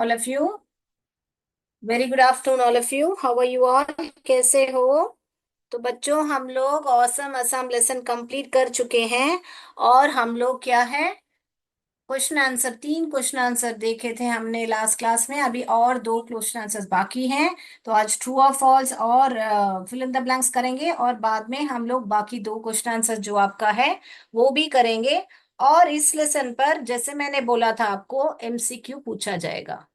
All of you. Very good afternoon all of you, how are you all, कैसे हो? तो बच्चों, हम लोग ऑसम असम लेसन कंप्लीट कर चुके हैं। और हम लोग क्या है, क्वेश्चन आंसर, 3 क्वेश्चन आंसर देखे थे हमने लास्ट क्लास में। अभी और 2 क्वेश्चन आंसर्स बाकी हैं। तो आज ट्रू और फॉल्स और फिल इन द ब्लैंक्स करेंगे, और बाद में हम लोग बाकी 2 क्वेश्चन आंसर जो आपका है वो भी करेंगे। और इस लेसन पर जैसे मैंने बोला था आपको, एमसीक्यू पूछा जाएगा।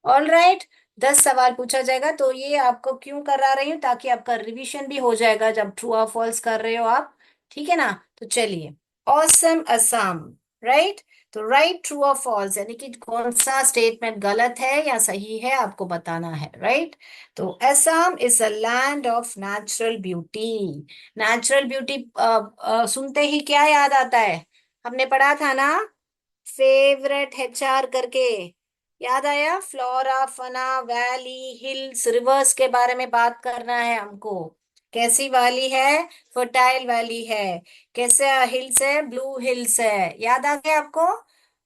ऑल राइट, 10 सवाल पूछा जाएगा। तो ये आपको क्यों करा रही हूँ, ताकि आपका रिवीजन भी हो जाएगा जब ट्रू और फॉल्स कर रहे हो आप। ठीक है ना? तो चलिए, ऑसम असम, राइट। तो राइट, ट्रू और फॉल्स, यानी कि कौन सा स्टेटमेंट गलत है या सही है आपको बताना है, राइट। तो Assam is a land of natural beauty. Natural beauty सुनते ही क्या याद आता है? हमने पढ़ा था ना, फेवरेट एचआर करके। याद आया? फ्लोरा, फना, वैली, हिल्स, रिवर्स के बारे में बात करना है हमको। कैसी वैली है? फर्टाइल वैली है। कैसे हिल्स है? ब्लू हिल्स है। याद आ गया आपको?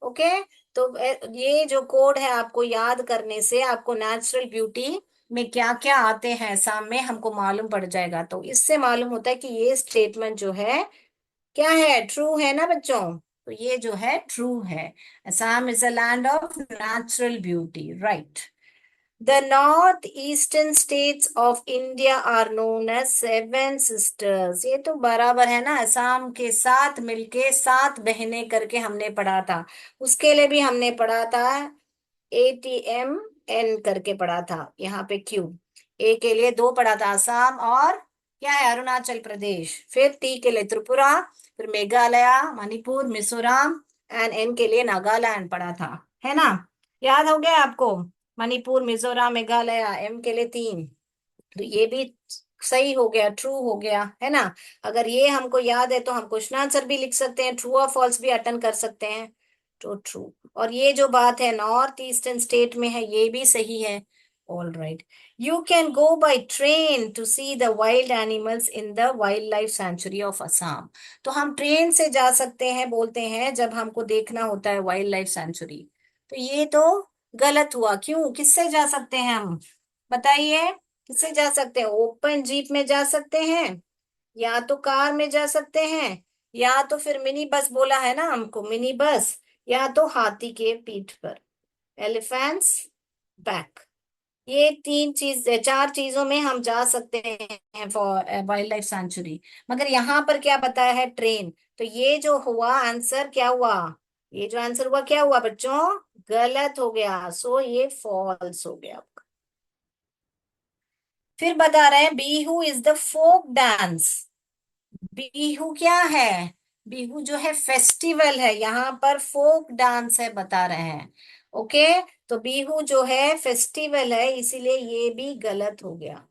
ओके। तो ये जो कोड है, आपको याद करने से आपको नेचुरल ब्यूटी में क्या क्या आते हैं असम में हमको मालूम पड़ जाएगा। तो इससे मालूम होता है कि ये स्टेटमेंट जो है क्या है, ट्रू है ना बच्चों? तो ये जो है ट्रू है। Assam is a land of natural beauty, right. The north eastern states of India are known as seven sisters. ये तो बराबर है ना, असम के साथ मिलके 7 बहनें करके हमने पढ़ा था। उसके लिए भी हमने पढ़ा था, ATM N करके पढ़ा था। यहाँ पे क्यू, ए के लिए 2 पढ़ा था, असम और क्या है, अरुणाचल प्रदेश। फिर टी के लिए त्रिपुरा, फिर मेघालय, मणिपुर, मिजोरम, एंड एन के लिए नागालैंड पढ़ा था। है ना? याद हो गया आपको? मणिपुर, मिजोरम, मेघालय, एम के लिए 3। तो ये भी सही हो गया, ट्रू हो गया, है ना? अगर ये हमको याद है तो हम क्वेश्चन आंसर भी लिख सकते हैं, ट्रू और फॉल्स भी अटेंड कर सकते हैं। तो ट्रू। और ये जो बात है नॉर्थ ईस्टर्न स्टेट में है, ये भी सही है। All right. You can go by train to see the wild animals in the wild life sanctuary of Assam. तो हम ट्रेन से जा सकते हैं, बोलते हैं, जब हमको देखना होता है वाइल्ड लाइफ सेंचुरी। तो ये तो गलत हुआ। क्यों? किससे जा सकते हैं हम? बताइए। किससे जा सकते हैं? ओपन जीप में जा सकते हैं, या तो कार में जा सकते हैं, या तो फिर मिनी बस बोला है ना हमको, मिनी बस, या तो हाथी के पीठ पर, एलिफेंट्स बैक। ये 3 चीज, 4 चीजों में हम जा सकते हैं फॉर वाइल्ड लाइफ सेंचुरी। मगर यहाँ पर क्या बताया है? ट्रेन। तो ये जो हुआ आंसर क्या हुआ? ये जो आंसर हुआ क्या हुआ बच्चों? गलत हो गया। सो ये फॉल्स हो गया। फिर बता रहे हैं, Bihu is the folk dance. Bihu क्या है? बिहू जो है फेस्टिवल है, यहाँ पर फोक डांस है बता रहे हैं। ओके। तो बिहू जो है फेस्टिवल है, इसीलिए ये भी गलत हो गया।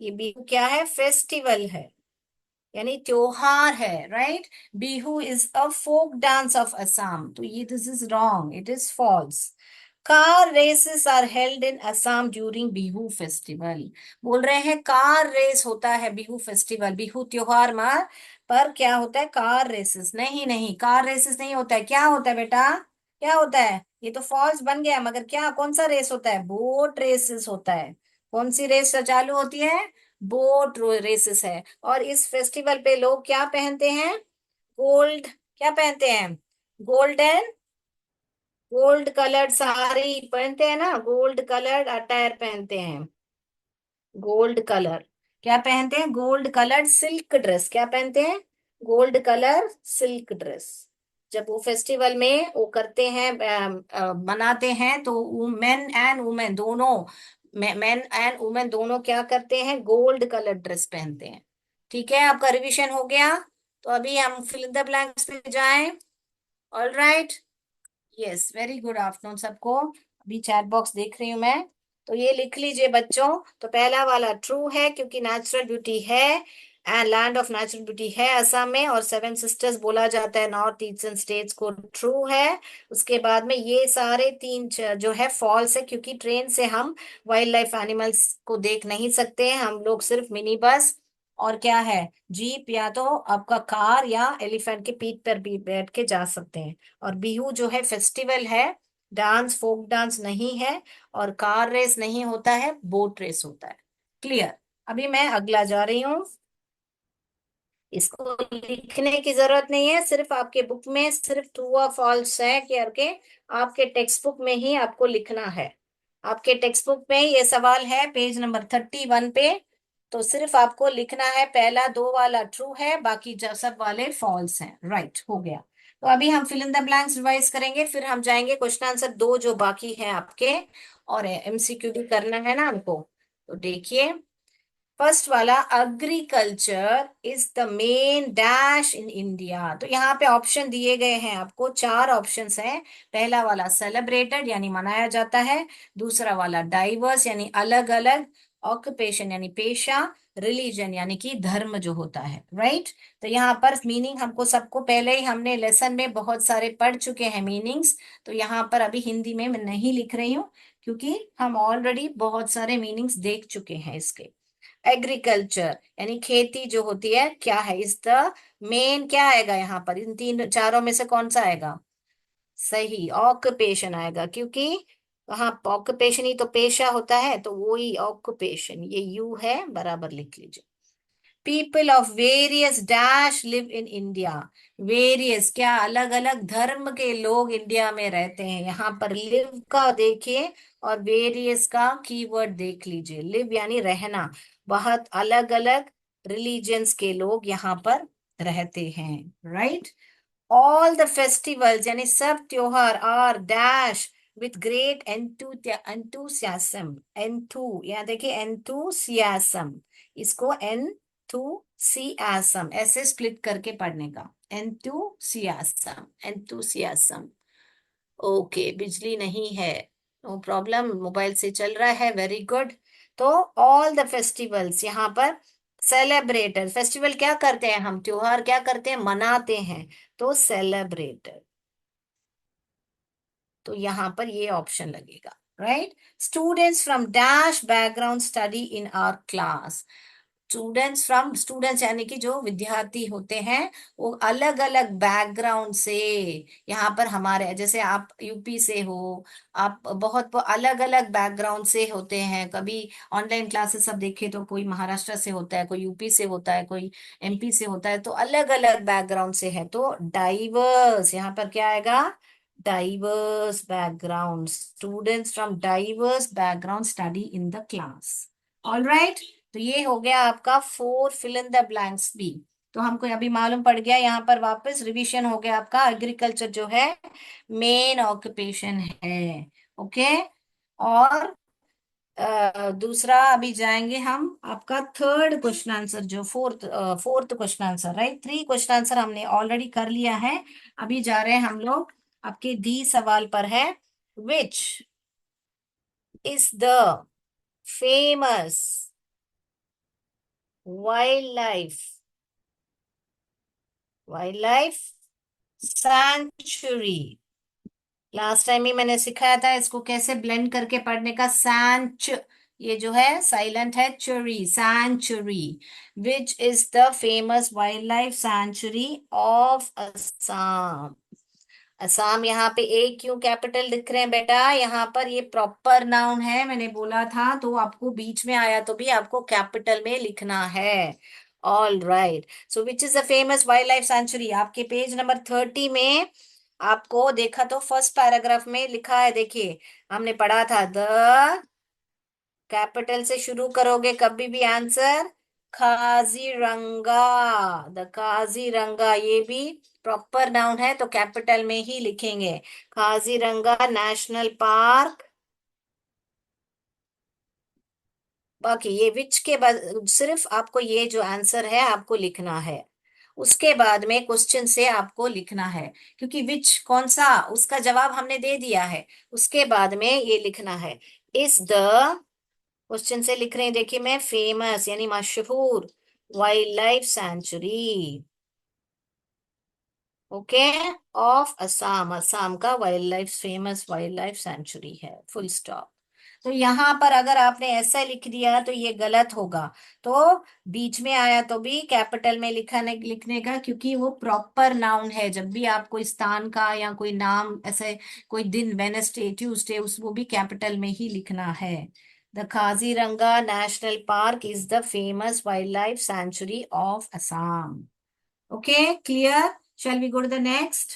ये बिहू क्या है? फेस्टिवल है, यानी त्योहार है, right. Bihu is a folk dance of Assam. तो ये this is wrong, it is false. Car races are held in Assam during Bihu festival. बोल रहे हैं कार रेस होता है बिहू फेस्टिवल, बिहू त्योहार में। पर क्या होता है? कार रेसेस नहीं, नहीं, कार रेसेस नहीं होता है। क्या होता है बेटा? क्या होता है? ये तो फॉल्स बन गया। मगर क्या, कौन सा रेस होता है? बोट रेसेस होता है। कौन सी रेस चालू होती है? बोट रेसेस है। और इस फेस्टिवल पे लोग क्या पहनते हैं? गोल्ड, क्या पहनते हैं? गोल्डन, गोल्ड कलर्ड साड़ी पहनते हैं ना, गोल्ड कलर्ड अटायर पहनते हैं। गोल्ड कलर क्या पहनते हैं? Gold coloured silk dress. क्या पहनते हैं? Gold colour silk dress. जब वो फेस्टिवल में वो करते हैं, मनाते हैं, तो मेन एंड वुमेन दोनों, मेन एंड वुमेन दोनों क्या करते हैं? गोल्ड कलर ड्रेस पहनते हैं। ठीक है, आपका रिवीजन हो गया। तो अभी हम फिल इन द ब्लैंक्स पे जाएं। All right. Yes, very good afternoon सबको। अभी चैट बॉक्स देख रही हूँ मैं। तो ये लिख लीजिए बच्चों। तो पहला वाला ट्रू है, क्योंकि नेचुरल ब्यूटी है, and land of natural beauty है असम में, और 7 सिस्टर्स बोला जाता है नॉर्थ ईस्टर्न स्टेट्स को, ट्रू है। उसके बाद में ये सारे 3 जो है फॉल्स है, क्योंकि ट्रेन से हम वाइल्ड लाइफ एनिमल्स को देख नहीं सकते हैं। हम लोग सिर्फ मिनी बस और क्या है, जीप, या तो आपका कार, या एलिफेंट के पीठ पर भी बैठ के जा सकते हैं। और बिहू जो है फेस्टिवल है, डांस फोक डांस नहीं है, और कार रेस नहीं होता है, बोट रेस होता है। क्लियर। अभी मैं अगला जा रही हूँ। इसको लिखने की जरूरत नहीं है, सिर्फ आपके बुक में सिर्फ ट्रू और फॉल्स है करके आपके टेक्स्ट बुक में ही आपको लिखना है। आपके टेक्स्ट बुक में ये सवाल है पेज नंबर 31 पे। तो सिर्फ आपको लिखना है, पहला दो वाला ट्रू है, बाकी सब वाले फॉल्स हैं। राइट, हो गया। तो अभी हम fill in the blanks revise करेंगे, फिर हम जाएंगे क्वेश्चन आंसर दो जो बाकी है आपके, और एमसीक्यू भी करना है ना हमको। तो देखिए, फर्स्ट वाला, agriculture is the main dash in India. तो यहाँ पे ऑप्शन दिए गए हैं आपको, चार ऑप्शंस हैं। पहला वाला सेलिब्रेटेड यानी मनाया जाता है, दूसरा वाला डाइवर्स यानी अलग अलग, ऑक्यूपेशन यानी पेशा, रिलीजन यानी कि धर्म जो होता है। राइट। तो यहाँ पर मीनिंग हमको सबको पहले ही हमने लेसन में बहुत सारे पढ़ चुके हैं मीनिंग्स। तो यहाँ पर अभी हिंदी में मैं नहीं लिख रही हूँ, क्योंकि हम ऑलरेडी बहुत सारे मीनिंग्स देख चुके हैं इसके। एग्रीकल्चर यानी खेती जो होती है, क्या है, इज द मेन, क्या आएगा यहाँ पर, इन तीन चारों में से कौन सा आएगा? सही, ऑक्यूपेशन आएगा, क्योंकि वहां ऑक्यूपेशन ही तो पेशा होता है, तो वो ही ऑक्यूपेशन, ये यू है, बराबर लिख लीजिए। People of various dash live in India. Various क्या, अलग अलग धर्म के लोग इंडिया में रहते हैं। यहाँ पर लिव का देखिए, और वेरियस का कीवर्ड देख लीजिए। लिव यानी रहना, बहुत अलग अलग रिलीजन्स के लोग यहाँ पर रहते हैं। राइट। ऑल द फेस्टिवल्स यानी सब त्योहार are dash with great enthusiasm. Enthu, यहाँ देखिए एंथुसियाज्म, इसको एंथुसियाज्म ऐसे स्प्लिट करके पढ़ने का, एंथुसियाज्म, एंथुसियाज्म। ओके, बिजली नहीं है, नो प्रॉब्लम, मोबाइल से चल रहा है, वेरी गुड। तो ऑल द फेस्टिवल्स यहाँ पर सेलिब्रेटेड, फेस्टिवल क्या करते हैं हम, त्योहार क्या करते हैं, मनाते हैं, तो सेलिब्रेटेड। तो यहाँ पर ये ऑप्शन लगेगा। Right. Students from dash background study in our class. Students from, students यानी कि जो विद्यार्थी होते हैं, वो अलग अलग बैकग्राउंड से यहाँ पर हमारे, जैसे आप यूपी से हो, आप बहुत अलग अलग बैकग्राउंड से होते हैं। कभी ऑनलाइन क्लासेस सब देखे तो कोई महाराष्ट्र से होता है, कोई यूपी से होता है, कोई एमपी से होता है, तो अलग अलग बैकग्राउंड से है, तो डाइवर्स यहाँ पर क्या आएगा, diverse background, students from diverse background study in the class. All right. तो ये हो गया आपका four fill in the blanks भी। तो हमको अभी मालूम पड़ गया, यहाँ पर वापस रिवीजन हो गया आपका, एग्रीकल्चर जो है मेन ऑक्यूपेशन है। ओके। और दूसरा अभी जाएंगे हम, आपका थर्ड क्वेश्चन आंसर, जो fourth question answer, right, three question answer हमने ऑलरेडी कर लिया है। अभी जा रहे हैं हम लोग आपके डी सवाल पर है। Which is the famous wild life, wild life sanctuary. Last time ही मैंने सिखाया था इसको कैसे ब्लेंड करके पढ़ने का, सैंच, ये जो है साइलेंट है, चुरी, sanctuary. Which is the famous wild life sanctuary of Assam. Assam, यहाँ पे ए क्यों कैपिटल लिख रहे हैं बेटा, यहाँ पर ये प्रॉपर नाउन है, मैंने बोला था, तो आपको बीच में आया तो भी आपको कैपिटल में लिखना है। All right. So which is the famous wild life sanctuary, आपके पेज नंबर 30 में आपको देखा तो फर्स्ट पैराग्राफ में लिखा है, देखिए हमने पढ़ा था, द कैपिटल से शुरू करोगे कभी भी आंसर, काजीरंगा, द काजीरंगा, ये भी प्रॉपर नाउन है, तो कैपिटल में ही लिखेंगे, काजीरंगा नेशनल पार्क। बाकी ये विच के बाद सिर्फ आपको ये जो आंसर है आपको लिखना है, उसके बाद में क्वेश्चन से आपको लिखना है, क्योंकि विच कौन सा, उसका जवाब हमने दे दिया है, उसके बाद में ये लिखना है। इस द, क्वेश्चन से लिख रहे हैं, देखिए मैं, फेमस यानी मशहूर wild life sanctuary, okay, of Assam, Assam का wildlife, famous wild life sanctuary है, फुल स्टॉप। तो यहाँ पर अगर आपने ऐसा लिख दिया तो ये गलत होगा। तो बीच में आया तो भी कैपिटल में लिखने का, क्योंकि वो प्रॉपर नाउन है। जब भी आप कोई स्थान का या कोई नाम ऐसे, कोई दिन, वेनसडे, ट्यूसडे, उस वो भी कैपिटल में ही लिखना है। The Kaziranga national park is the famous wild life sanctuary of Assam. Okay, clear? Shall we go to the next?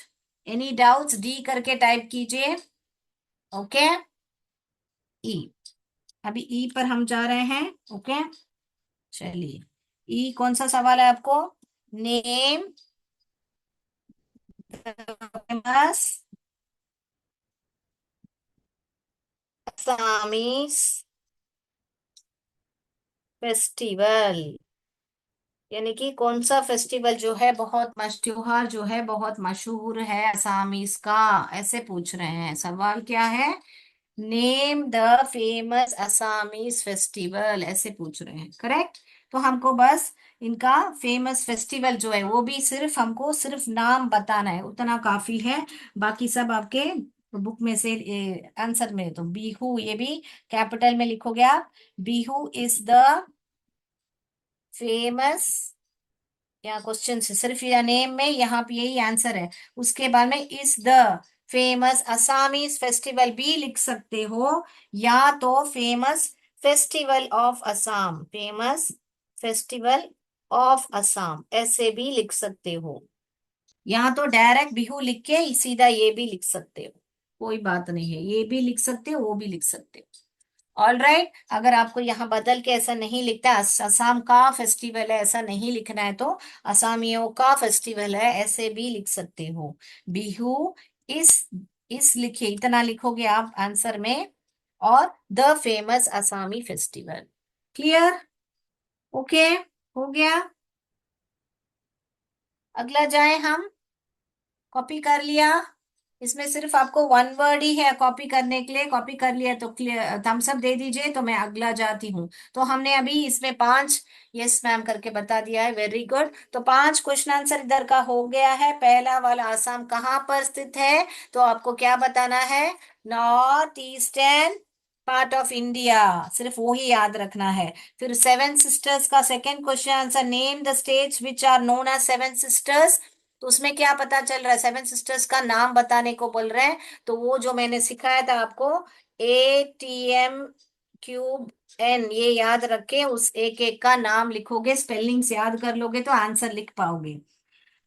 Any doubts? D करके टाइप कीजिए। Okay, E. अभी ई पर हम जा रहे हैं। ओके, चलिए। ई कौन सा सवाल है आपको? Name famous Assamese festival. यानी कि कौन सा फेस्टिवल जो है बहुत त्योहार जो है बहुत मशहूर है असमीज का, ऐसे पूछ रहे हैं। सवाल क्या है? Name the famous Assamese festival, ऐसे पूछ रहे हैं। करेक्ट? तो हमको बस इनका फेमस फेस्टिवल जो है वो भी सिर्फ हमको सिर्फ नाम बताना है, उतना काफी है। बाकी सब आपके बुक में से आंसर में। तो बिहू, ये भी कैपिटल में लिखोगे आप। बिहू इज द फेमस, या क्वेश्चन से सिर्फ या नेम में यहाँ पे यही आंसर है। उसके बाद में is the famous Assamese festival भी लिख सकते हो, या तो famous festival of Assam, famous festival of Assam ऐसे भी लिख सकते हो। यहाँ तो डायरेक्ट बिहू लिख के सीधा ये भी लिख सकते हो, कोई बात नहीं है। ये भी लिख सकते हो, वो भी लिख सकते हो। ऑल राइट, अगर आपको यहाँ बदल के ऐसा नहीं लिखता है, असम का फेस्टिवल है ऐसा नहीं लिखना है, तो असमियों का फेस्टिवल है ऐसे भी लिख सकते हो। बिहू इस लिखिए, इतना लिखोगे आप आंसर में, और the famous Assamese festival. Clear? Okay, हो गया। अगला जाए हम। कॉपी कर लिया? इसमें सिर्फ आपको वन वर्ड ही है कॉपी करने के लिए। कॉपी कर लिया तो थम्स अप दे दीजिए, तो मैं अगला जाती हूँ। तो हमने अभी इसमें 5 यस मैम करके बता दिया है, वेरी गुड। तो 5 क्वेश्चन आंसर इधर का हो गया है। पहला वाला, आसाम कहाँ पर स्थित है? तो आपको क्या बताना है? North eastern part of India, सिर्फ वो ही याद रखना है। फिर सेवन सिस्टर्स का second question answer, name the states which are known as seven sisters. तो उसमें क्या पता चल रहा है? सेवन सिस्टर्स का नाम बताने को बोल रहे हैं। तो वो जो मैंने सिखाया था आपको, ATM3N, ये याद रखे। उस एक एक का नाम लिखोगे, स्पेलिंग्स याद कर लोगे तो आंसर लिख पाओगे।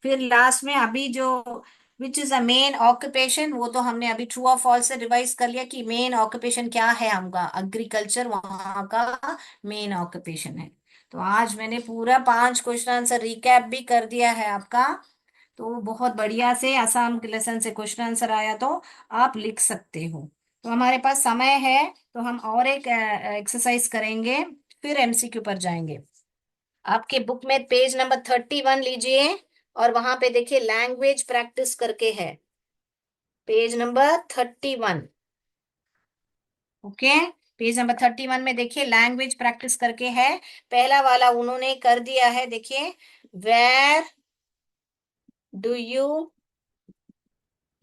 फिर लास्ट में अभी जो, which is a main occupation, वो तो हमने अभी ट्रू और फॉल्स से रिवाइज कर लिया कि मेन ऑक्यूपेशन क्या है हमका, एग्रीकल्चर वहां का मेन ऑक्यूपेशन है। तो आज मैंने पूरा 5 क्वेश्चन आंसर रिकैप भी कर दिया है आपका। तो बहुत बढ़िया से आसाम के लेसन से क्वेश्चन आंसर आया तो आप लिख सकते हो। तो हमारे पास समय है, तो हम और एक एक्सरसाइज करेंगे, फिर MCQ पर जाएंगे। आपके बुक में पेज नंबर 31 लीजिए, और वहां पे देखिए लैंग्वेज प्रैक्टिस करके है, page number 31। Okay, page number 31 में देखिए लैंग्वेज प्रैक्टिस करके है। पहला वाला उन्होंने कर दिया है, देखिए। Where do you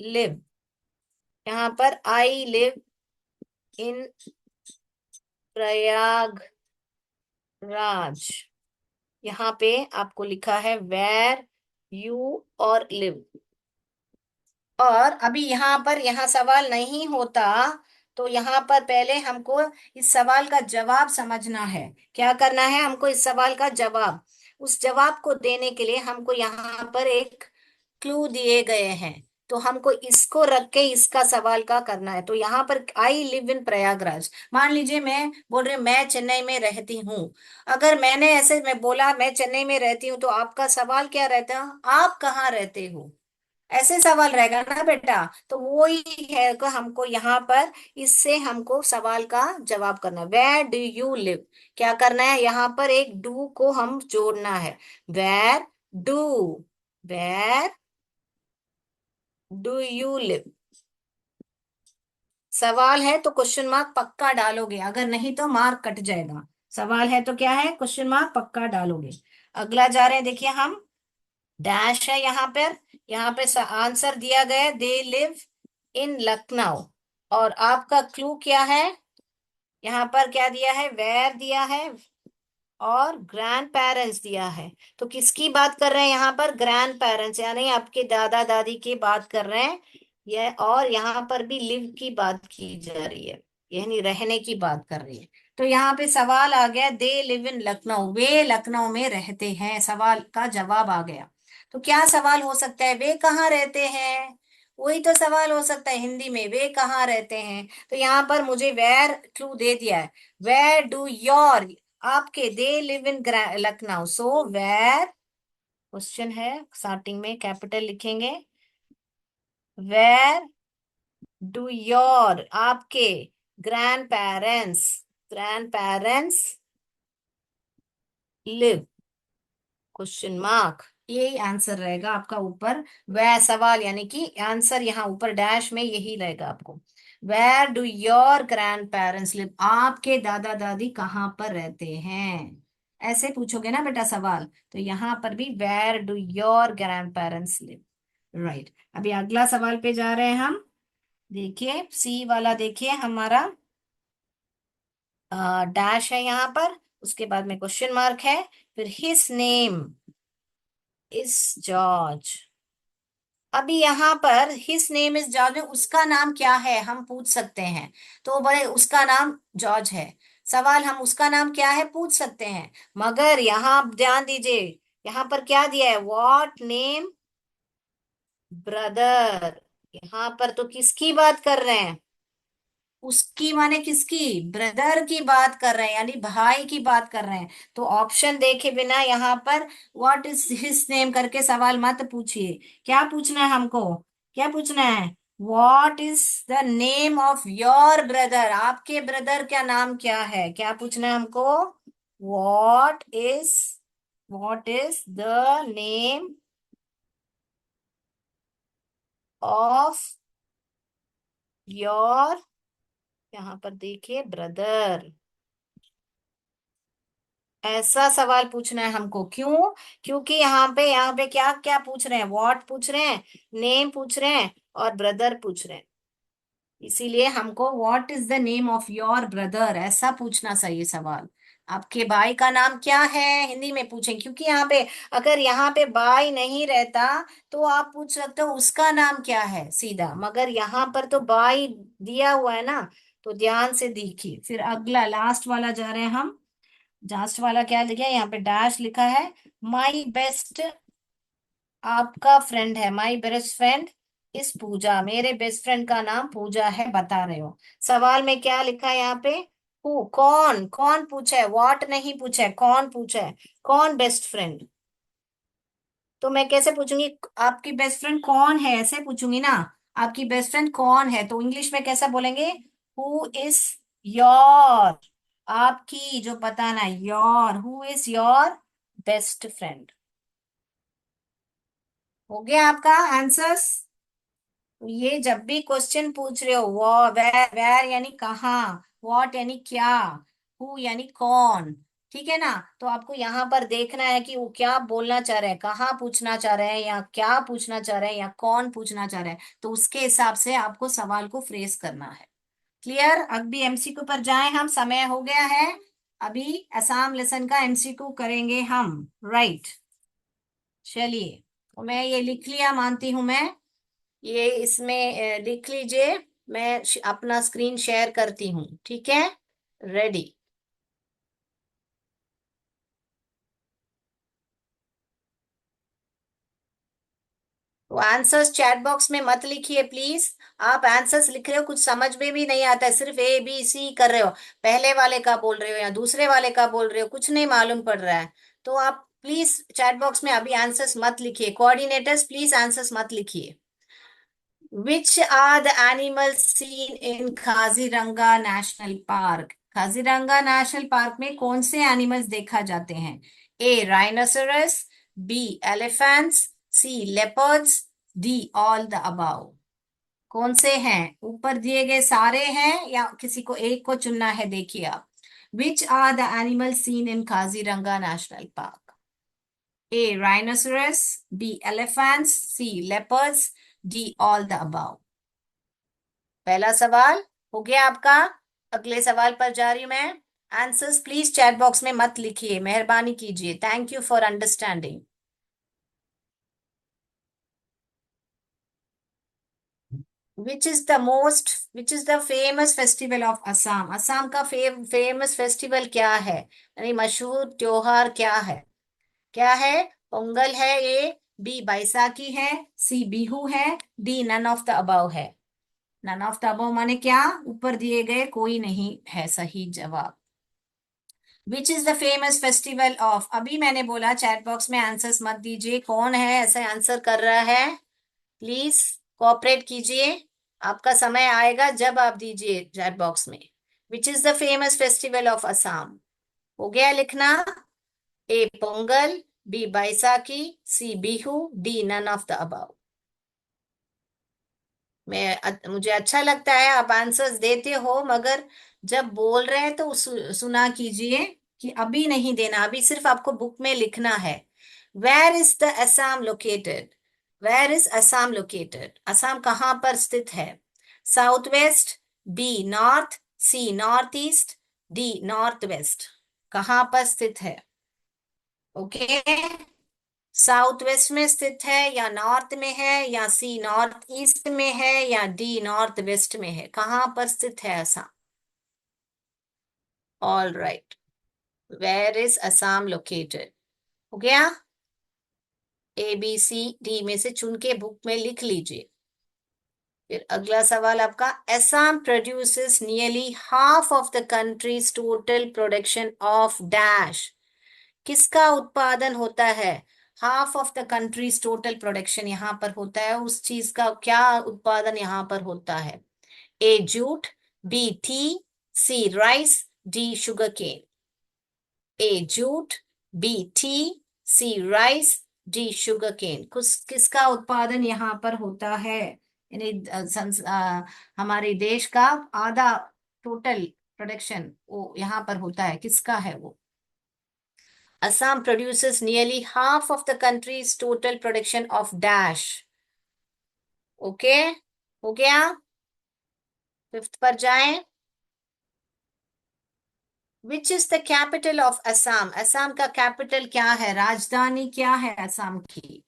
live? यहाँ पर आई लिव इन प्रयागराज। यहाँ पे आपको लिखा है वेर यू और लिव। और अभी यहाँ पर यहाँ सवाल नहीं होता, तो यहाँ पर पहले हमको इस सवाल का जवाब समझना है। क्या करना है हमको? इस सवाल का जवाब, उस जवाब को देने के लिए हमको यहाँ पर एक क्लू दिए गए हैं। तो हमको इसको रख के इसका सवाल का करना है। तो यहाँ पर आई लिव इन प्रयागराज, मान लीजिए मैं बोल रही हूँ मैं चेन्नई में रहती हूँ। अगर मैंने ऐसे मैं बोला मैं चेन्नई में रहती हूँ, तो आपका सवाल क्या रहता है? आप कहाँ रहते हो? ऐसे सवाल रहेगा ना बेटा। तो वो ही है कि हमको यहाँ पर इससे हमको सवाल का जवाब करना। वेयर डू यू लिव, क्या करना है? यहाँ पर एक डू को हम जोड़ना है। Where do, where do you live. सवाल है तो क्वेश्चन मार्क पक्का डालोगे, अगर नहीं तो मार्क कट जाएगा। सवाल है तो क्या है? क्वेश्चन मार्क पक्का डालोगे। अगला जा रहे हैं, देखिए हम। डैश है यहाँ पर, यहाँ पे आंसर दिया गया, दे लिव इन लखनऊ। और आपका क्लू क्या है? यहाँ पर क्या दिया है, वेयर दिया है और ग्रैंड पेरेंट्स दिया है। तो किसकी बात कर रहे हैं यहाँ पर, ग्रैंड पेरेंट्स, यानी आपके दादा दादी की बात कर रहे हैं। ये और यहाँ पर भी लिव की बात की जा रही है, यानी रहने की बात कर रही है। तो यहाँ पे सवाल आ गया, दे लिव इन लखनऊ, वे लखनऊ में रहते हैं, सवाल का जवाब आ गया। तो क्या सवाल हो सकता है, वे कहाँ रहते हैं, वही तो सवाल हो सकता है हिंदी में, वे कहाँ रहते हैं। तो यहाँ पर मुझे वेयर क्लू दे दिया है, वेयर डू योर, आपके they live in Lucknow, so where, question है, स्टार्टिंग में कैपिटल लिखेंगे, वेयर डू योर, आपके grand parents, grand parents live, question mark, यही आंसर रहेगा आपका ऊपर। वह सवाल यानी कि आंसर यहाँ ऊपर डैश में यही रहेगा आपको, where do your grand parents live, आपके दादा दादी कहाँ पर रहते हैं, ऐसे पूछोगे ना बेटा सवाल। तो यहाँ पर भी where do your grand parents live, right. अभी अगला सवाल पे जा रहे हैं हम। देखिए सी वाला, देखिए हमारा डैश है यहाँ पर, उसके बाद में क्वेश्चन मार्क है, फिर हिज नेम इज जॉर्ज। अभी यहाँ पर हिज नेम इज जॉर्ज में उसका नाम क्या है हम पूछ सकते हैं। तो बड़े उसका नाम जॉर्ज है, सवाल हम उसका नाम क्या है पूछ सकते हैं। मगर यहाँ आप ध्यान दीजिए, यहाँ पर क्या दिया है, व्हाट नेम ब्रदर, यहाँ पर तो किसकी बात कर रहे हैं, उसकी माने किसकी, ब्रदर की बात कर रहे हैं, यानी भाई की बात कर रहे हैं। तो ऑप्शन देखे बिना यहाँ पर व्हाट इज हिज नेम करके सवाल मत पूछिए। क्या पूछना है हमको, क्या पूछना है, what is the name of your brother, आपके ब्रदर का नाम क्या है, क्या पूछना है हमको, what is, what is the name of your, यहाँ पर देखिए ब्रदर, ऐसा सवाल पूछना है हमको। क्यों, क्योंकि यहाँ पे क्या क्या पूछ रहे हैं, व्हाट पूछ रहे हैं, नेम पूछ रहे हैं और ब्रदर पूछ रहे हैं। इसीलिए हमको what is the name of your brother ऐसा पूछना चाहिए सवाल। आपके भाई का नाम क्या है हिंदी में पूछें, क्योंकि यहाँ पे अगर यहाँ पे भाई नहीं रहता तो आप पूछ सकते हो उसका नाम क्या है सीधा, मगर यहाँ पर तो भाई दिया हुआ है ना। तो ध्यान से देखिए, फिर अगला लास्ट वाला जा रहे हैं हम। लास्ट वाला क्या लिखा है, यहाँ पे डैश लिखा है, माई बेस्ट, आपका फ्रेंड है, माई बेस्ट फ्रेंड इस पूजा, मेरे बेस्ट फ्रेंड का नाम पूजा है बता रहे हो। सवाल में क्या लिखा है यहाँ पे, हु, कौन, कौन पूछा है, व्हाट नहीं पूछा है, कौन पूछा है, कौन बेस्ट फ्रेंड। तो मैं कैसे पूछूंगी आपकी बेस्ट फ्रेंड कौन है, ऐसे पूछूंगी ना, आपकी बेस्ट फ्रेंड कौन है, तो इंग्लिश में कैसा बोलेंगे, हु इज योर, आपकी जो पता ना, your, who is your best friend. हो गया आपका आंसर्स। तो ये जब भी क्वेश्चन पूछ रहे हो, वो वेर यानी कहाँ, व्हाट यानी क्या, हु यानी कौन, ठीक है ना। तो आपको यहाँ पर देखना है कि वो क्या बोलना चाह रहे हैं, कहाँ पूछना चाह रहे हैं, या क्या पूछना चाह रहे हैं, या कौन पूछना चाह रहे हैं, तो उसके हिसाब से आपको सवाल को फ्रेज करना है। क्लियर, अभी एमसीक्यू पर जाएं हम, समय हो गया है। अभी असम लेसन का एमसीक्यू करेंगे हम, राइट। चलिए, तो मैं ये लिख लिया मानती हूं मैं, ये इसमें लिख लीजिए, मैं अपना स्क्रीन शेयर करती हूँ, ठीक है, रेडी। तो आंसर्स चैट बॉक्स में मत लिखिए प्लीज। आप आंसर्स लिख रहे हो, कुछ समझ में भी नहीं आता है, सिर्फ ए बी सी कर रहे हो, पहले वाले का बोल रहे हो या दूसरे वाले का बोल रहे हो, कुछ नहीं मालूम पड़ रहा है। तो आप प्लीज चैट बॉक्स में अभी आंसर्स मत लिखिए, कोऑर्डिनेटर्स प्लीज आंसर्स मत लिखिए। Which are the animals seen in Kaziranga national park, Kaziranga national park में कौन से एनिमल्स देखा जाते हैं, A rhinoceros, B elephants, C leopards, D all the above. कौन से हैं, ऊपर दिए गए सारे हैं या किसी को एक को चुनना है, देखिए आप। Which are the animals seen in Kaziranga national park, A rhinoceros, B elephants, C leopards, D all the above. पहला सवाल हो गया आपका, अगले सवाल पर जा रही हूं मैं। आंसर्स प्लीज चैट बॉक्स में मत लिखिए, मेहरबानी कीजिए। Thank you for understanding. Which is the famous festival of Assam? Assam का फेमस फेस्टिवल क्या है, यानी मशहूर त्योहार क्या है? क्या है? पोंगल है ए, बी बैसाखी है, सी बिहू है, D none of the above है। नन ऑफ द अबव माने क्या? ऊपर दिए गए कोई नहीं है सही जवाब। विच is the famous festival of, अभी मैंने बोला चैट बॉक्स में आंसर्स मत दीजिए। कौन है ऐसा आंसर कर रहा है? प्लीज कोऑपरेट कीजिए। आपका समय आएगा जब आप दीजिए चैट बॉक्स में। Which is the famous festival of Assam? हो गया लिखना? A Pongal, B Baisakhi, C Bihu, D none of the above. मुझे अच्छा लगता है आप आंसर्स देते हो, मगर जब बोल रहे हैं तो सुना कीजिए कि अभी नहीं देना, अभी सिर्फ आपको बुक में लिखना है। Where is the Assam located? Where is Assam located? Assam कहाँ पर स्थित है? South west, B north, C north east, D north west. कहाँ पर स्थित है? ओके, साउथ वेस्ट में स्थित है, या नॉर्थ में है, या सी नॉर्थ ईस्ट में है, या डी नॉर्थ वेस्ट में है? कहाँ पर स्थित है Assam? All right, where is Assam located? हो गया? ए बी सी डी में से चुन के बुक में लिख लीजिए। फिर अगला सवाल आपका, Assam produces nearly half of the countries total production of dash. किसका उत्पादन होता है? Half of the countries total production यहाँ पर होता है, उस चीज का क्या उत्पादन यहाँ पर होता है? ए जूट, बी टी, सी राइस, डी शुगर केन। ए जूट, बी टी, सी राइस, डी शुगर केन। किसका उत्पादन यहाँ पर होता है? यानी हमारे देश का आधा टोटल प्रोडक्शन वो यहाँ पर होता है, किसका है वो? Assam produces nearly half of the country's total production of dash. Okay, हो गया? फिफ्थ पर जाएं। Which is the capital of Assam? Assam का कैपिटल क्या है, राजधानी क्या है असम की?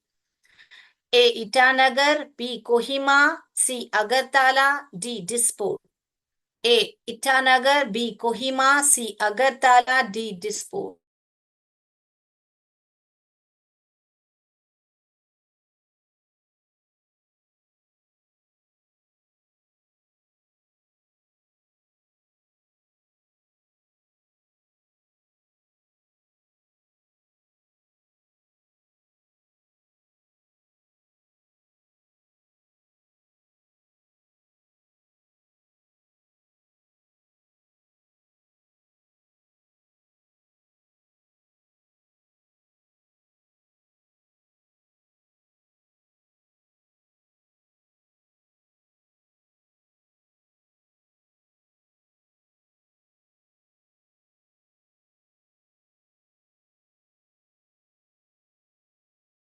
A Itanagar, B Kohima, C Agartala, D Dispur. A Itanagar, B Kohima, C Agartala, D Dispur.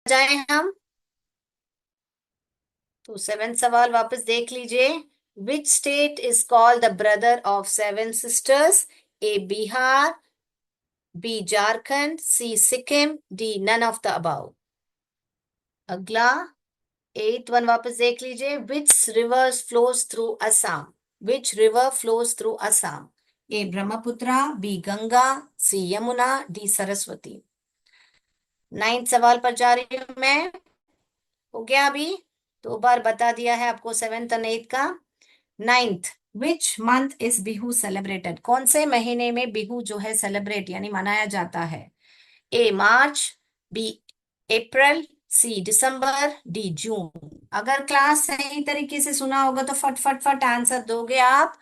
जाएं हम तो सेवन सवाल वापस देख लीजिए। Which state is called the brother of seven sisters? A Bihar, B Jharkhand, C Sikkim, D none of the about. अगला एट वन वापस देख लीजिए। Which river flows through Assam? Which river flows through Assam? A Brahmaputra, B Ganga, C Yamuna, D Saraswati. Ninth सवाल पर जा रही हूं मैं। हो गया अभी? दो बार बता दिया है आपको सेवेंथ और एट्थ का। Ninth, which month is Bihu celebrated? कौन से महीने में बिहू जो है सेलिब्रेट यानी मनाया जाता है? ए March, B April, C December, D जून। अगर क्लास सही तरीके से सुना होगा तो फट फट फट आंसर दोगे आप।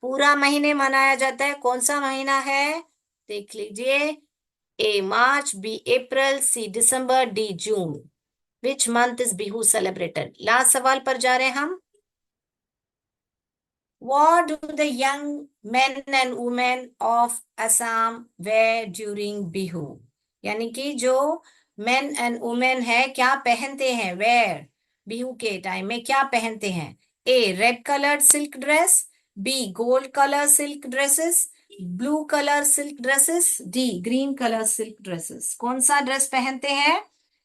पूरा महीने मनाया जाता है, कौन सा महीना है? देख लीजिए। A March, B April, C December, D June. Which month is Bihu celebrated? Last सवाल पर जा रहे हैं हम। What do the young men and women of Assam wear during Bihu? यानी कि जो men and women है क्या पहनते हैं? वेयर, बिहू के टाइम में क्या पहनते हैं? A red coloured silk dress, B gold colour silk dresses, blue colour silk dresses, D green colour silk dresses. कौन सा ड्रेस पहनते हैं?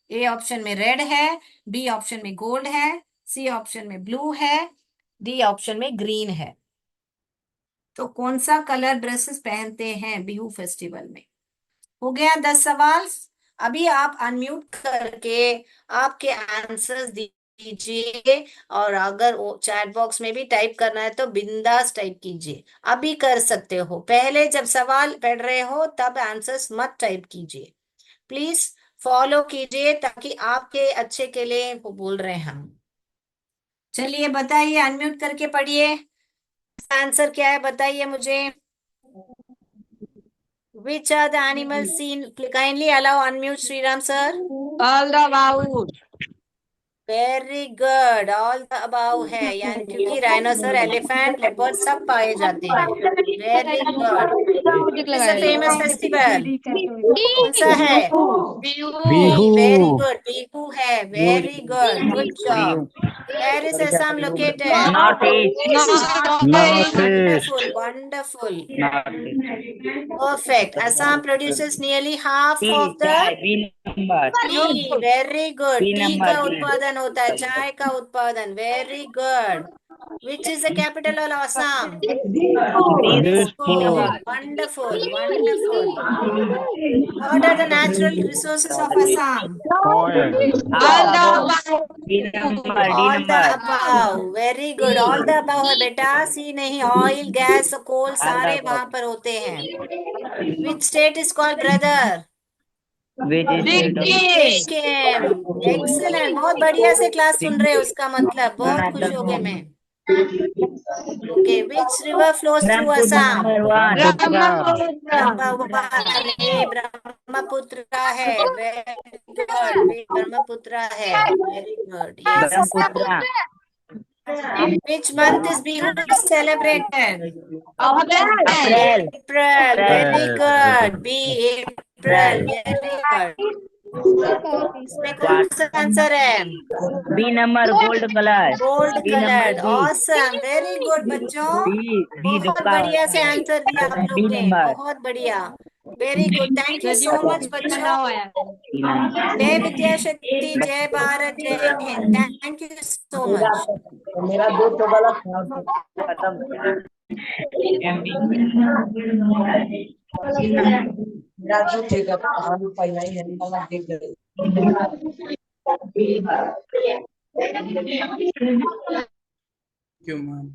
ए ऑप्शन में रेड है, बी ऑप्शन में गोल्ड है, सी ऑप्शन में ब्लू है, डी ऑप्शन में ग्रीन है। तो कौन सा कलर ड्रेसेस पहनते हैं बिहू फेस्टिवल में? हो गया 10 सवाल। अभी आप अनम्यूट करके आपके आंसर्स दीजिए, और अगर वो चैट बॉक्स में भी टाइप करना है तो बिंदास टाइप कीजिए, अभी कर सकते हो। पहले जब सवाल पढ़ रहे हो तब आंसर्स मत टाइप कीजिए, प्लीज फॉलो कीजिए, ताकि आपके अच्छे के लिए वो बोल रहे हैं हम। चलिए बताइए, अनम्यूट करके पढ़िए, आंसर क्या है बताइए मुझे। Which are the animals seen? Kindly allow unmute Sriram sir. All the above. Very good, all the about है, यानी क्योंकि राइनोसर, एलिफेंट, लेपर्ड सब पाए जाते हैं। Very good. Music is a लगाया फेमस फेस्टिवल, कौन सा है? Bihu. B, Bihu. Very good, Bihu है। Very good, good job. Where is Assam located? North east. North east. Wonderful, wonderful, perfect. Assam produces nearly half of the B number. Tea. Very good, B tea number का B. उत्पादन होता है, चाय का उत्पादन। Very good. Which is the capital of Assam? Dispur. Dispur. Wonderful, wonderful. What are the natural resources of Assam? Oil. All the above. B number D All the number. above. Very good. All the above है बेटा, सी नहीं। Oil, gas, coal all the सारे वहां पर होते हैं। Which state is called brother? Which Dicky. Sikkim. Excellent, बहुत बढ़िया से क्लास सुन रहे हो, उसका मतलब बहुत खुश हो गए मैं। Okay, which river flows through Brahmaputra Assam? Number one. Brahmaputra. Number A Brahmaputra है। वेरी गुड, ब्रह्मपुत्र है। Very good, yes. Brahmaputra. Which month is Bihu celebrated? April. April. April. April. Very good. B, April. Very good. इसमें कौन सा आंसर है? B number gold colour. Gold B number coloured. B. Awesome, very good बच्चों, B बहुत दुक्का बढ़िया से है। आंसर दिया आप डी लोग ने, नंबर। बहुत बढ़िया। Very good, thank you so much बच्चों। जय विद्या शक्ति, जय भारत, जय Hind. Thank you so much. मेरा दो तो गलत था, खत्म। मेरा दो ठीक है, हम पहले ही है, वाला देख ले। क्यों मैम?